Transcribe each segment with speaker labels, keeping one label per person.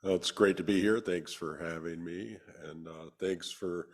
Speaker 1: It's great to be here. Thanks for having me, and thanks for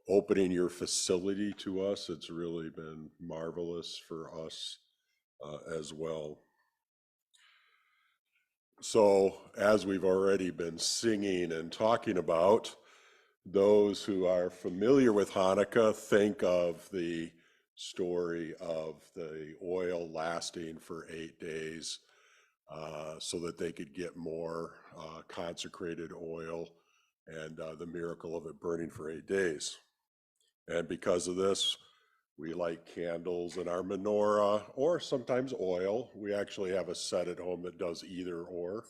Speaker 1: opening your facility to us. It's really been marvelous for us as well. So, as we've already been singing and talking about, those who are familiar with Hanukkah think of the story of the oil lasting for 8 days so that they could get more consecrated oil and the miracle of it burning for 8 days. And because of this, we light candles in our menorah or sometimes oil. We actually have a set at home that does either or.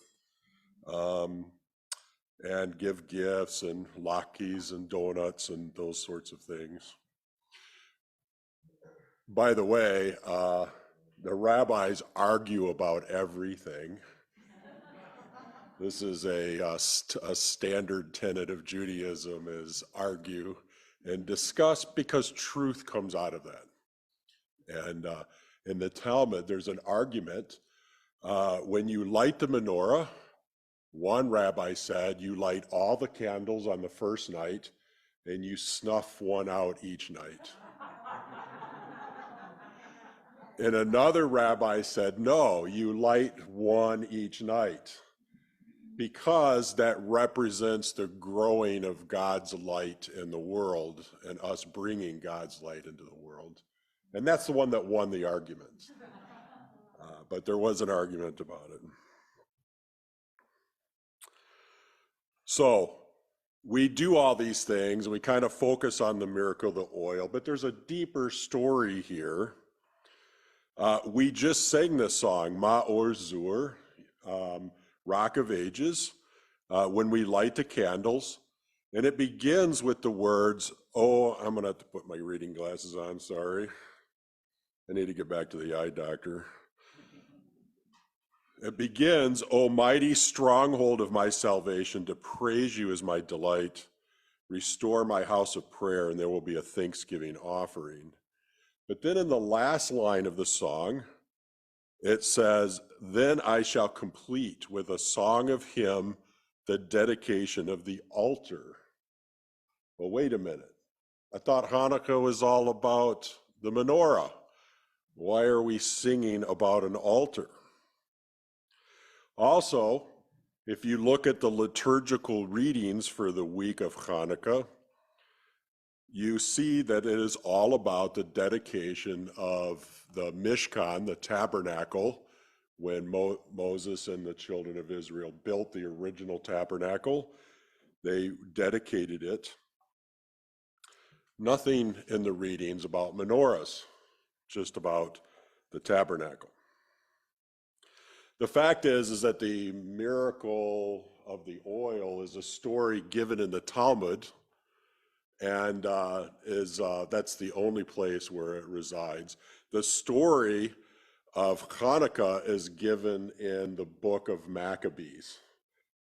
Speaker 1: And give gifts and latkes and donuts and those sorts of things. By the way, the rabbis argue about everything. This is a standard tenet of Judaism, is argue and discuss, because truth comes out of that. And in the Talmud, there's an argument. When you light the menorah, one rabbi said you light all the candles on the first night and you snuff one out each night. And another rabbi said, no, you light one each night, because that represents the growing of God's light in the world and us bringing God's light into the world. And that's the one that won the argument. But there was an argument about it. So we do all these things, and we kind of focus on the miracle of the oil, but there's a deeper story here. We just sang this song, Ma'or Zur, Rock of Ages, when we light the candles. And it begins with the words, oh, I'm going to have to put my reading glasses on, sorry. I need to get back to the eye doctor. It begins, O mighty stronghold of my salvation, to praise you is my delight. Restore my house of prayer, and there will be a thanksgiving offering. But then in the last line of the song, it says, then I shall complete with a song of hymn the dedication of the altar. Well, wait a minute. I thought Hanukkah was all about the menorah. Why are we singing about an altar? Also, if you look at the liturgical readings for the week of Hanukkah, you see that it is all about the dedication of the Mishkan, the tabernacle, when Moses and the children of Israel built the original tabernacle. They dedicated it. Nothing in the readings about menorahs, just about the tabernacle. The fact is that the miracle of the oil is a story given in the Talmud, and that's the only place where it resides. The story of Chanuka is given in the book of Maccabees,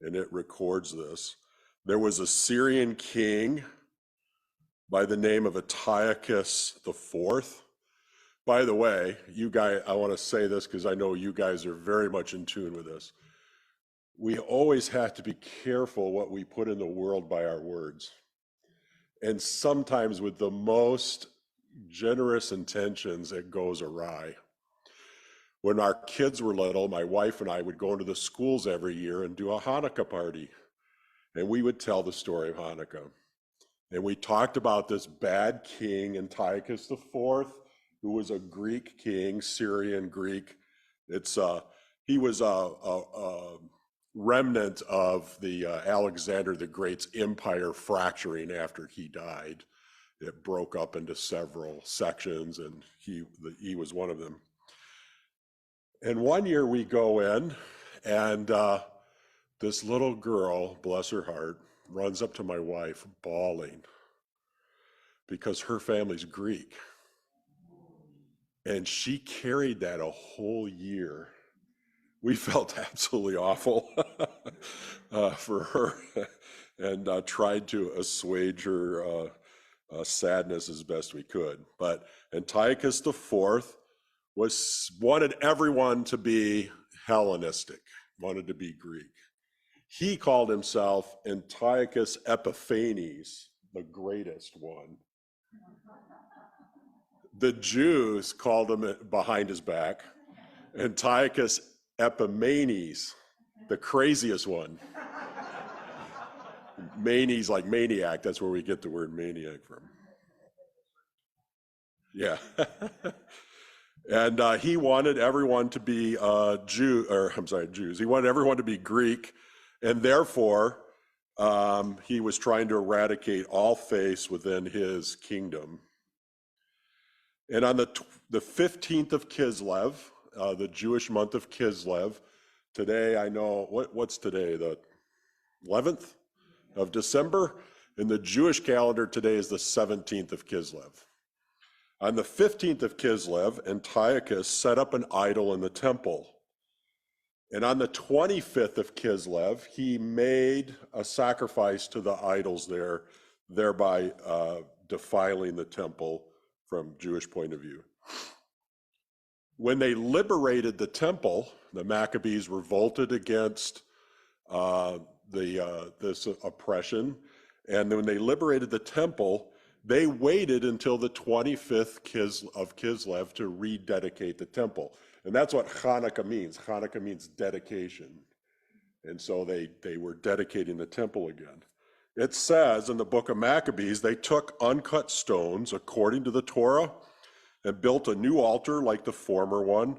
Speaker 1: and it records this. There was a Syrian king by the name of Antiochus IV. By the way, you guys, I want to say this because I know you guys are very much in tune with this. We always have to be careful what we put in the world by our words. And sometimes with the most generous intentions, it goes awry. When our kids were little, my wife and I would go into the schools every year and do a Hanukkah party. And we would tell the story of Hanukkah. And we talked about this bad king, Antiochus IV, who was a Greek king, Syrian Greek. He was a remnant of the Alexander the Great's empire fracturing after he died. It broke up into several sections, and he was one of them. And one year we go in, and this little girl, bless her heart, runs up to my wife bawling because her family's Greek. And she carried that a whole year. We felt absolutely awful for her, and tried to assuage her sadness as best we could. But Antiochus IV wanted everyone to be Hellenistic, wanted to be Greek. He called himself Antiochus Epiphanes, the greatest one. The Jews called him behind his back Antiochus Epimanes, the craziest one. Manes like maniac, that's where we get the word maniac from. Yeah. And he wanted everyone to be Jews. He wanted everyone to be Greek, and therefore he was trying to eradicate all faiths within his kingdom. And on the 15th of Kislev, the Jewish month of Kislev, today I know, what's today, the 11th of December? In the Jewish calendar, today is the 17th of Kislev. On the 15th of Kislev, Antiochus set up an idol in the temple. And on the 25th of Kislev, he made a sacrifice to the idols there, thereby defiling the temple from Jewish point of view. When they liberated the temple, the Maccabees revolted against this oppression. And when they liberated the temple, they waited until the 25th of Kislev to rededicate the temple. And that's what Chanuka means. Chanuka means dedication. And so they were dedicating the temple again. It says in the book of Maccabees, they took uncut stones according to the Torah and built a new altar like the former one.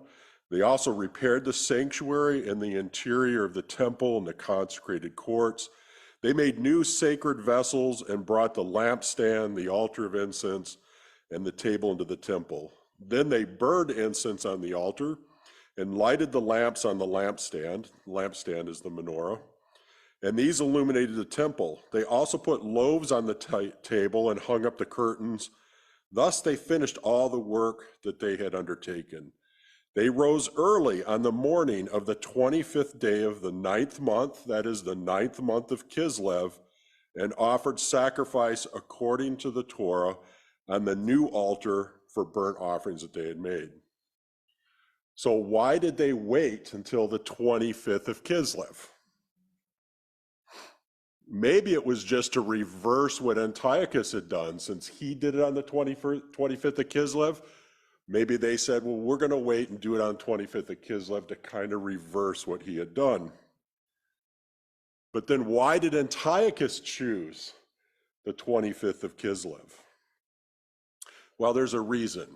Speaker 1: They also repaired the sanctuary and the interior of the temple and the consecrated courts. They made new sacred vessels and brought the lampstand, the altar of incense, and the table into the temple. Then they burned incense on the altar and lighted the lamps on the lampstand. The lampstand is the menorah. And these illuminated the temple. They also put loaves on the table and hung up the curtains. Thus they finished all the work that they had undertaken. They rose early on the morning of the 25th day of the 9th month, that is the 9th month of Kislev, and offered sacrifice according to the Torah on the new altar for burnt offerings that they had made. So why did they wait until the 25th of Kislev? Maybe it was just to reverse what Antiochus had done, since he did it on the 25th of Kislev. Maybe they said, well, we're going to wait and do it on 25th of Kislev to kind of reverse what he had done. But then why did Antiochus choose the 25th of Kislev? Well, there's a reason.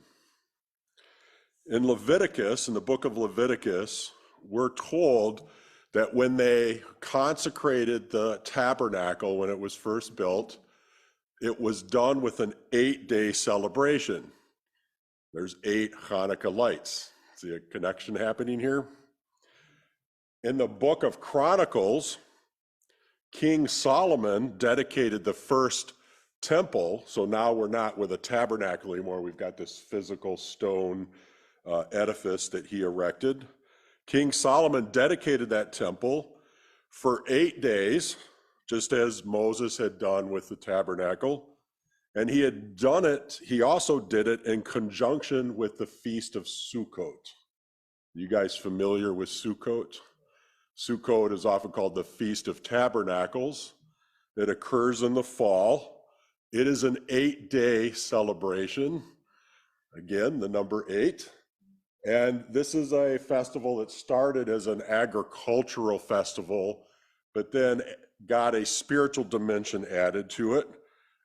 Speaker 1: In Leviticus, in the book of Leviticus, we're told that when they consecrated the tabernacle when it was first built, it was done with an 8-day celebration. There's 8 Hanukkah lights. See a connection happening here? In the book of Chronicles, King Solomon dedicated the first temple. So now we're not with a tabernacle anymore. We've got this physical stone edifice that he erected. King Solomon dedicated that temple for 8 days, just as Moses had done with the tabernacle. And he had done it, he also did it in conjunction with the Feast of Sukkot. You guys familiar with Sukkot? Sukkot is often called the Feast of Tabernacles. It occurs in the fall. It is an 8-day celebration. Again, the number 8. And this is a festival that started as an agricultural festival, but then got a spiritual dimension added to it.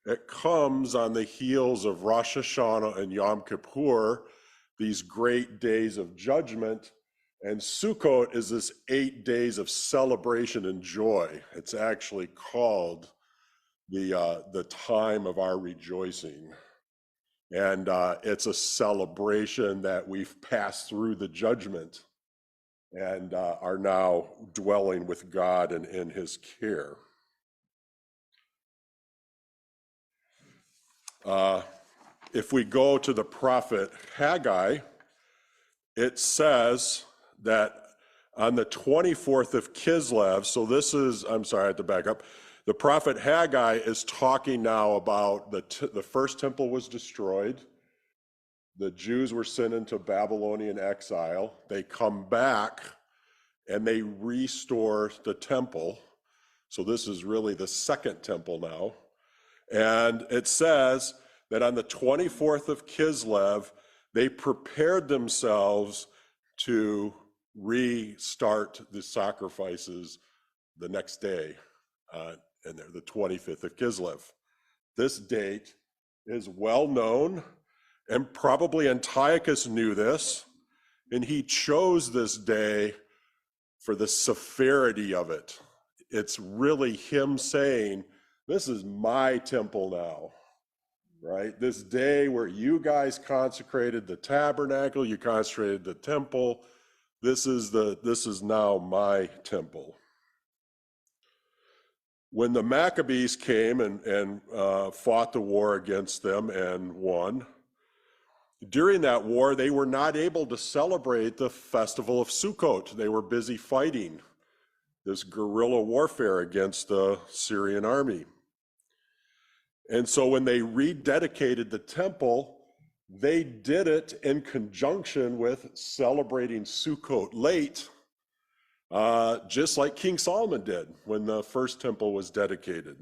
Speaker 1: It comes on the heels of Rosh Hashanah and Yom Kippur, these great days of judgment. And Sukkot is this 8 days of celebration and joy. It's actually called the time of our rejoicing. And it's a celebration that we've passed through the judgment and are now dwelling with God and in his care. If we go to the prophet Haggai, it says that on the 24th of Kislev, so this is, I'm sorry, I have to back up. The prophet Haggai is talking now about the first temple was destroyed. The Jews were sent into Babylonian exile. They come back and they restore the temple. So this is really the second temple now. And it says that on the 24th of Kislev, they prepared themselves to restart the sacrifices the next day, and they're the 25th of Kislev. This date is well known, and probably Antiochus knew this, and he chose this day for the severity of it. It's really him saying, this is my temple now, right? This day where you guys consecrated the tabernacle, you consecrated the temple, this is now my temple. When the Maccabees came and fought the war against them and won, during that war, they were not able to celebrate the festival of Sukkot. They were busy fighting this guerrilla warfare against the Syrian army. And so when they rededicated the temple, they did it in conjunction with celebrating Sukkot late, just like King Solomon did when the first temple was dedicated.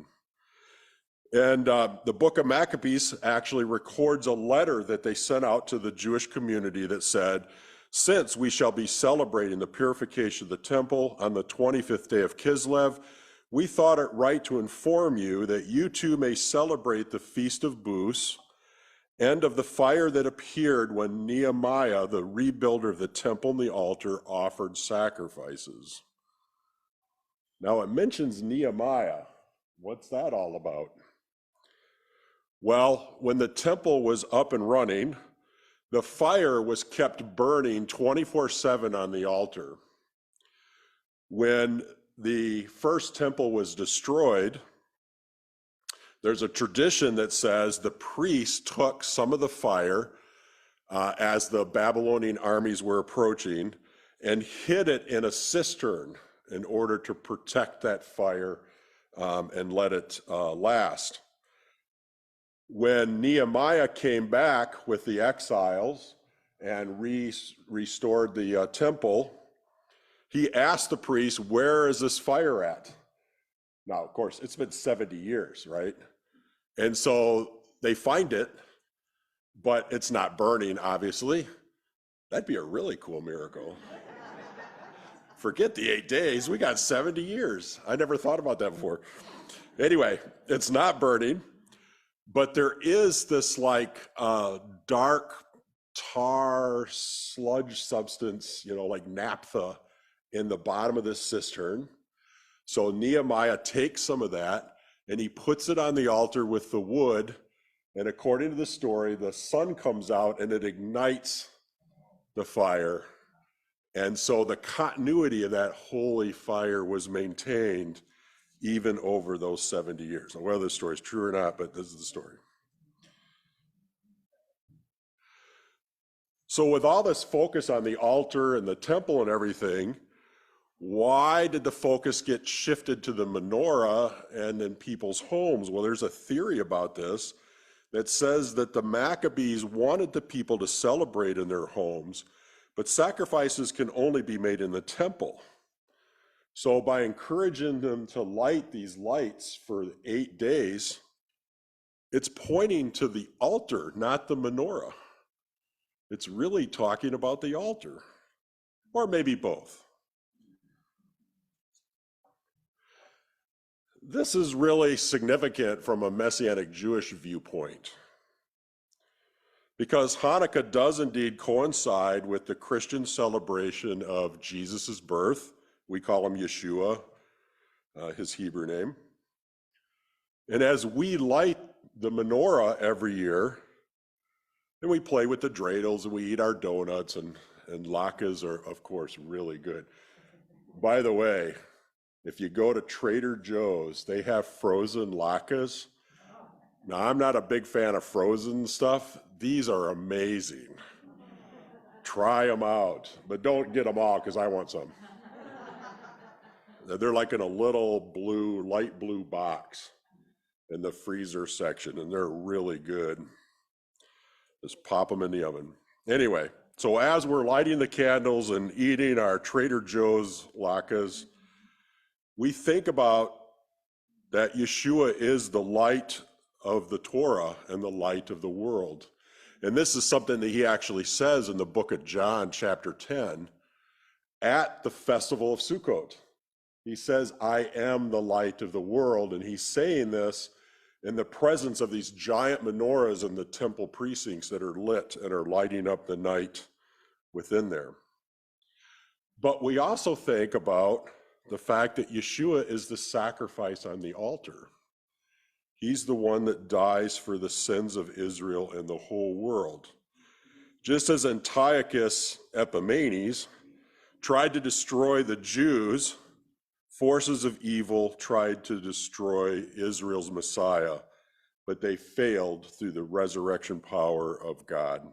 Speaker 1: And the book of Maccabees actually records a letter that they sent out to the Jewish community that said, since we shall be celebrating the purification of the temple on the 25th day of Kislev, we thought it right to inform you that you too may celebrate the Feast of Booths and of the fire that appeared when Nehemiah, the rebuilder of the temple and the altar, offered sacrifices. Now it mentions Nehemiah. What's that all about? Well, when the temple was up and running, the fire was kept burning 24/7 on the altar. When the first temple was destroyed, there's a tradition that says the priests took some of the fire as the Babylonian armies were approaching and hid it in a cistern in order to protect that fire and let it last. When Nehemiah came back with the exiles and restored the temple, he asked the priests, where is this fire at? Now, of course, it's been 70 years, right? And so they find it, but it's not burning, obviously. That'd be a really cool miracle. Forget the 8 days, we got 70 years. I never thought about that before. Anyway, it's not burning. But there is this like dark tar sludge substance, like naphtha in the bottom of this cistern. So Nehemiah takes some of that and he puts it on the altar with the wood. And according to the story, the sun comes out and it ignites the fire. And so the continuity of that holy fire was maintained even over those 70 years. Now, whether the story is true or not, but this is the story. So with all this focus on the altar and the temple and everything, why did the focus get shifted to the menorah and in people's homes? Well, there's a theory about this that says that the Maccabees wanted the people to celebrate in their homes, but sacrifices can only be made in the temple. So by encouraging them to light these lights for 8 days, it's pointing to the altar, not the menorah. It's really talking about the altar, or maybe both. This is really significant from a Messianic Jewish viewpoint, because Hanukkah does indeed coincide with the Christian celebration of Jesus's birth. We call him Yeshua, his Hebrew name. And as we light the menorah every year, and we play with the dreidels and we eat our donuts, and latkes are, of course, really good. By the way, if you go to Trader Joe's, they have frozen latkes. Now, I'm not a big fan of frozen stuff. These are amazing. Try them out, but don't get them all because I want some. They're like in a little light blue box in the freezer section, and they're really good. Just pop them in the oven. Anyway, so as we're lighting the candles and eating our Trader Joe's latkes, we think about that Yeshua is the light of the Torah and the light of the world. And this is something that he actually says in the book of John, chapter 10, at the festival of Sukkot. He says, I am the light of the world. And he's saying this in the presence of these giant menorahs in the temple precincts that are lit and are lighting up the night within there. But we also think about the fact that Yeshua is the sacrifice on the altar. He's the one that dies for the sins of Israel and the whole world. Just as Antiochus Epiphanes tried to destroy the Jews, forces of evil tried to destroy Israel's Messiah, but they failed through the resurrection power of God.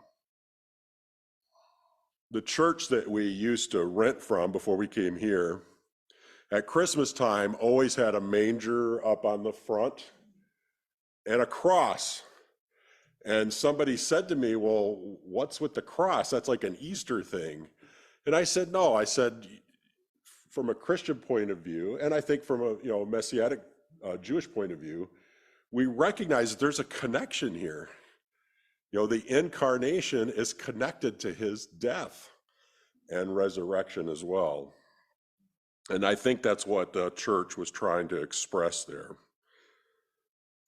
Speaker 1: The church that we used to rent from before we came here, at Christmas time, always had a manger up on the front and a cross. And somebody said to me, well, what's with the cross? That's like an Easter thing. And I said, no, I said, from a Christian point of view, and I think from a Messianic Jewish point of view, we recognize that there's a connection here. The incarnation is connected to his death and resurrection as well. And I think that's what the church was trying to express there.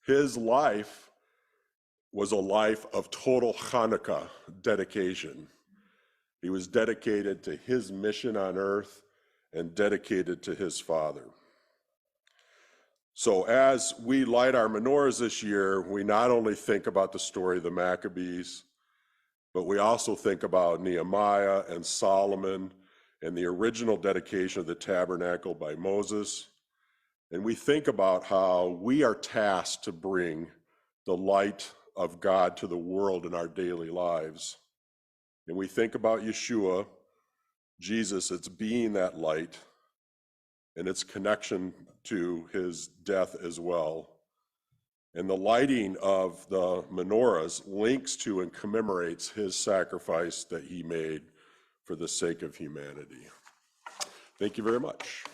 Speaker 1: His life was a life of total Chanuka dedication. He was dedicated to his mission on earth and dedicated to his Father. So as we light our menorahs this year, we not only think about the story of the Maccabees, but we also think about Nehemiah and Solomon and the original dedication of the tabernacle by Moses. And we think about how we are tasked to bring the light of God to the world in our daily lives. And we think about Yeshua, Jesus, it's being that light and its connection to his death as well. And the lighting of the menorahs links to and commemorates his sacrifice that he made for the sake of humanity. Thank you very much.